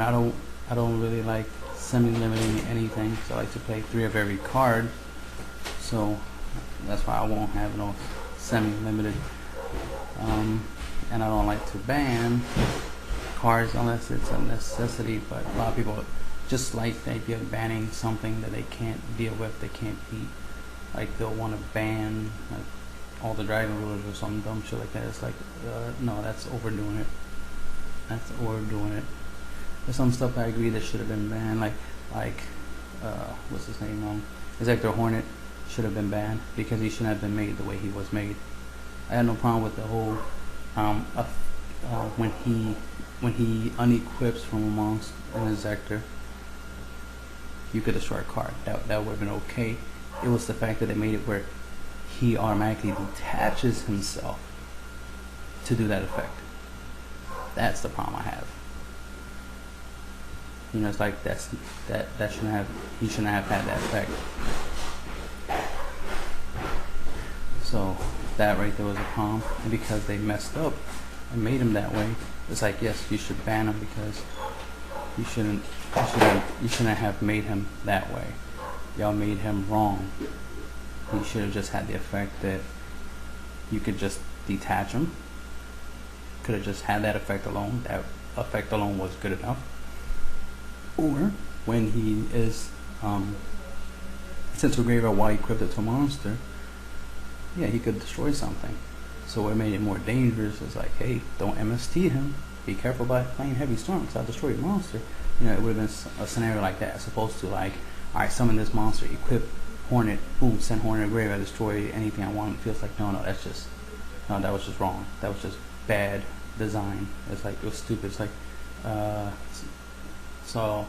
I don't really like semi-limiting anything, so I like to play 3 of every card. So that's why I won't have no semi-limited. And I don't like to ban cards unless it's a necessity, but a lot of people just like the idea of banning something that they can't deal with, they can't beat. Like they'll want to ban like all the dragon rulers or some dumb shit like that. It's like, no, that's overdoing it. That's overdoing it. There's some stuff I agree that should have been banned, like what's his name? Executor Hornet should have been banned because he shouldn't have been made the way he was made. I had no problem with the whole when he unequips from amongst an Executor, you could destroy a card. That would have been okay. It was the fact that they made it where he automatically detaches himself to do that effect. That's the problem I have. You know, it's like that shouldn't have, he shouldn't have had that effect. So that right there was a problem, and because they messed up and made him that way, it's like, yes, you should ban him because you shouldn't have made him that way. Y'all made him wrong. He should have just had the effect that you could just detach him. Could have just had that effect alone. That effect alone was good enough. Or when he is sent to a graveyard while equipped it to a monster, yeah, he could destroy something. So what made it more dangerous is like, hey, don't MST him. Be careful about playing Heavy Storm because I'll destroy your monster. You know, it would have been a scenario like that, as opposed to like, alright, summon this monster, equip Hornet, boom, send Hornet to graveyard, destroy anything I want. It feels like, no, that was just wrong. That was just bad design. It's like, it was stupid. It's like, so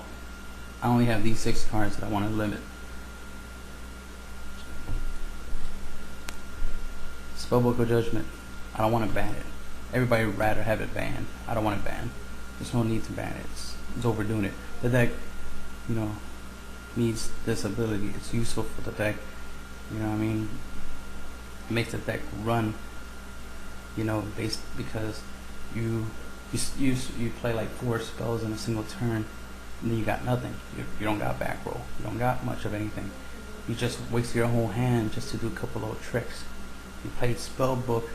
I only have these 6 cards that I want to limit. Spellbook of Judgment, I don't want to ban it. Everybody would rather have it banned. I don't want it banned. There's no need to ban it. It's overdoing it. The deck, you know, needs this ability. It's useful for the deck. You know what I mean? It makes the deck run. You know, based because you play like 4 spells in a single turn, and then you got nothing. You don't got back roll. You don't got much of anything. You just waste your whole hand just to do a couple little tricks. You played Spellbook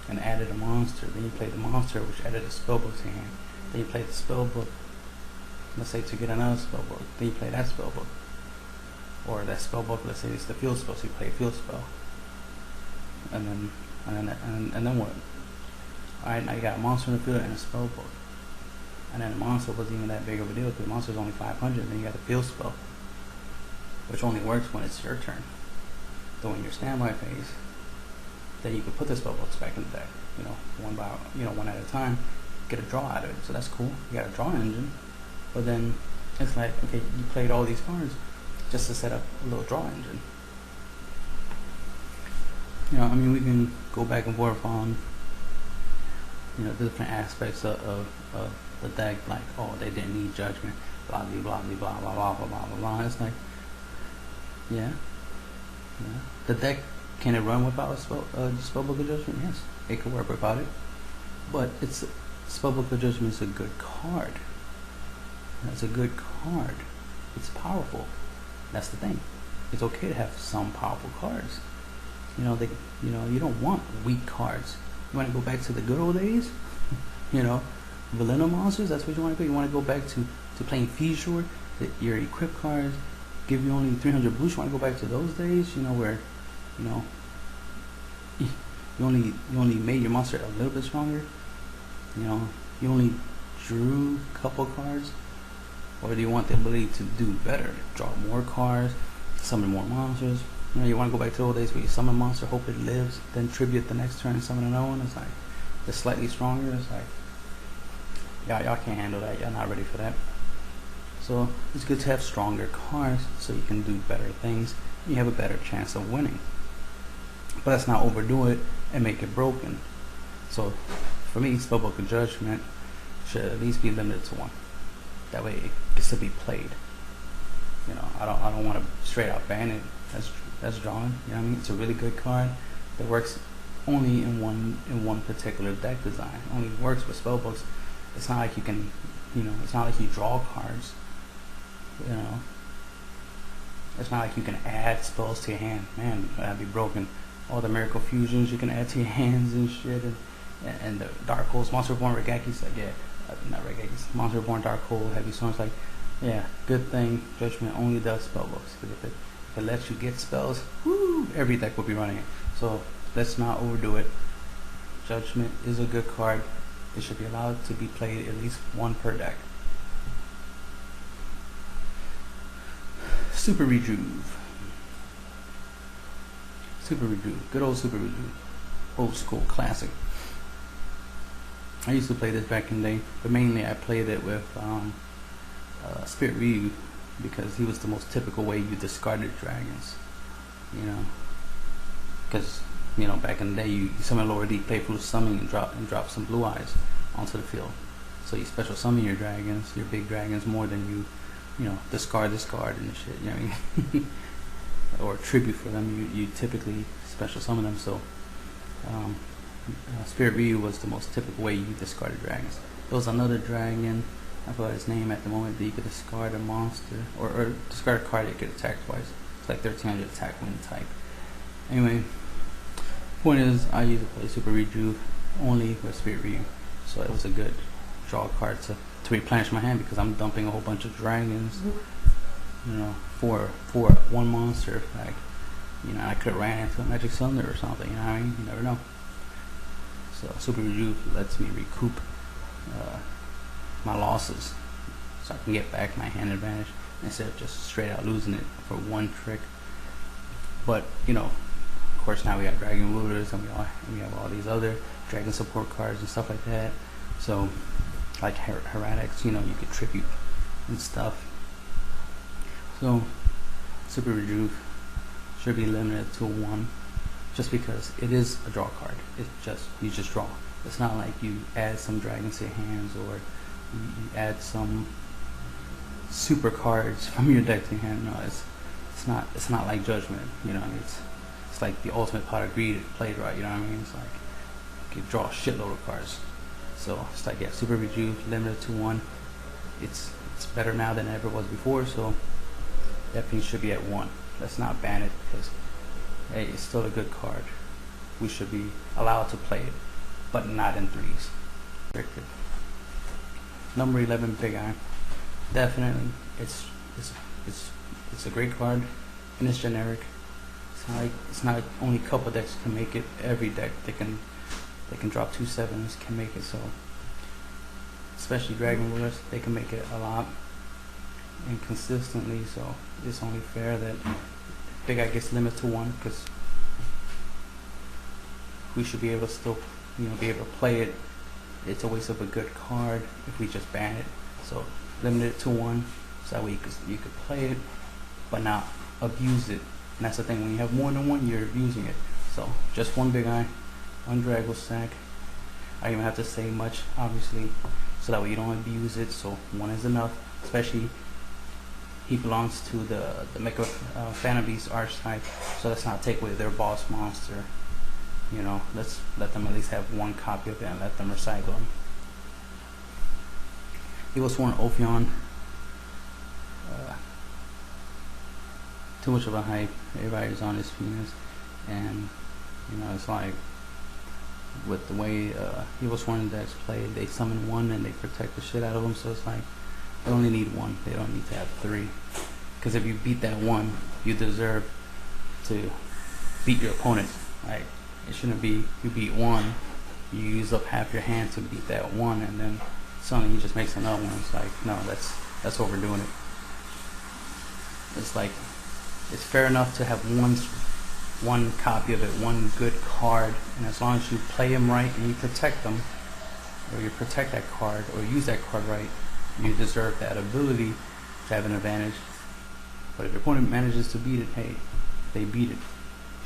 and added a monster. Then you played the monster, which added a Spellbook to your hand. Then you played the Spellbook, let's say, to get another Spellbook. Then you play that Spellbook. Or that Spellbook, let's say it's the field spell, so you play a field spell. And then what? Alright, now you got a monster in the field and a Spellbook. And then the monster wasn't even that big of a deal because the monster's only 500. Then you got the field spell, which only works when it's your turn. So in your standby phase, then you can put the spellbooks back in the deck. You know, one at a time. Get a draw out of it. So that's cool. You got a draw engine, but then it's like, okay, you played all these cards just to set up a little draw engine. You know, I mean, we can go back and forth on, you know, the different aspects of the deck, like, oh, they didn't need judgment, blah blah blah blah blah blah blah blah blah. It's like, yeah. The deck, can it run without a Spellbook of Judgment? Yes, it could work without it. But Spellbook of Judgment is a good card. That's a good card. It's powerful. That's the thing. It's okay to have some powerful cards. You know, you don't want weak cards. You want to go back to the good old days. You know, Vanilla monsters. That's what you want to do. You want to go back to playing Fissure. Your equip cards give you only 300 boost. You want to go back to those days. You know, where, you know, you only made your monster a little bit stronger. You know, you only drew a couple cards. Or do you want the ability to do better? Draw more cards, summon more monsters. You know, you want to go back to the old days where you summon a monster, hope it lives, then tribute the next turn and summon another one. It's like, it's slightly stronger. It's like, y'all can't handle that. Y'all not ready for that. So it's good to have stronger cards so you can do better things. You have a better chance of winning. But let's not overdo it and make it broken. So for me, Spellbook of Judgment should at least be limited to 1. That way it can still be played. You know, I don't want to straight out ban it. That's drawn. You know what I mean? It's a really good card that works only in one particular deck design. It only works with spellbooks it's not like you can, it's not like you draw cards. It's not like you can add spells to your hand. Man, that'd be broken. All the miracle fusions you can add to your hands and shit, and the Dark Holes, Monster Reborn, Regaki's like, yeah, not Regaki's, Monster Reborn, Dark Hole, Heavy Storms, like, yeah, good thing Judgment only does spell books, because if it lets you get spells, whoo, every deck will be running it. So let's not overdo it. Judgment is a good card. It should be allowed to be played at least one per deck. Super Rejuve. Super Rejuve. Good old Super Rejuve. Old school classic. I used to play this back in the day, but mainly I played it with Spirit Ryu, because he was the most typical way you discarded dragons. Because back in the day, you summon lower deep, play Foolish Summon, and drop some blue eyes onto the field. So you special summon your dragons, your big dragons, more than you discard and shit. You know what I mean? Or tribute for them. You typically special summon them. So Spirit Ryu was the most typical way you discarded dragons. There was another dragon, I forgot his name at the moment, that you could discard a monster or discard a card that you could attack twice. It's like 1300 attack wind type. Anyway, point is, I used to play Super Rejuve only with Spirit Ryu, so it was a good draw card to replenish my hand, because I'm dumping a whole bunch of dragons, for one monster. Like, I could have ran into a Magic Cylinder or something. You know what I mean? You never know. So Super Rejuve lets me recoup my losses, so I can get back my hand advantage instead of just straight out losing it for one trick. But of course, now we got Dragon Rulers, and we have all these other dragon support cards and stuff like that. So like Heretics, you could tribute and stuff. So Super Rejuve should be limited to 1, just because it is a draw card. You just draw. It's not like you add some dragons to your hands, or you add some super cards from your deck to your hand. No, it's not like Judgment. It's like the ultimate pot of greed played right. You know what I mean? It's like you can draw a shitload of cards. So it's like, yeah, Super Rejuve limited to 1. It's better now than it ever was before. So definitely should be at 1. Let's not ban it, because hey, it's still a good card. We should be allowed to play it, but not in 3s. Restricted. Number 11, Big Eye. Definitely, it's a great card, and it's generic. It's not like only a couple decks can make it. Every deck they can drop 2 7s can make it. So especially Dragon Rulers, they can make it a lot and consistently. So it's only fair that Big Eye gets limited to 1, because we should be able to still be able to play it. It's a waste of a good card if we just ban it. So limit it to 1, so that way you could play it but not abuse it. And that's the thing, when you have more than 1, you're abusing it. So just 1 Big Eye, 1 Drago Sack. I don't even have to say much, obviously, so that way you don't abuse it. So 1 is enough, especially he belongs to the Mecha Phantom Beast archetype, so let's not take away their boss monster. Let's let them at least have 1 copy of it and let them recycle them. He was sworn Ophion. Too much of a hype. Everybody's on his penis, and it's like, with the way he was sworn decks play, they summon 1 and they protect the shit out of them. So it's like, they only need 1. They don't need to have 3, because if you beat that 1, you deserve to beat your opponent. Like, it shouldn't be you beat 1, you use up half your hand to beat that 1, and then suddenly he just makes another one. It's like, no, that's overdoing it. It's like, it's fair enough to have one copy of it, 1 good card, and as long as you play him right and you protect them, or you protect that card, or use that card right, you deserve that ability to have an advantage. But if your opponent manages to beat it, hey, they beat it.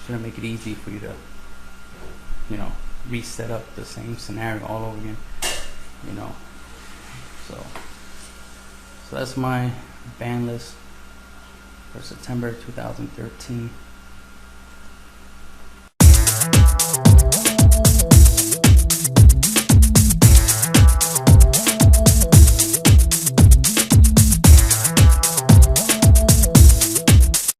Shouldn't make it easy for you to reset up the same scenario all over again. So that's my ban list for September 2013.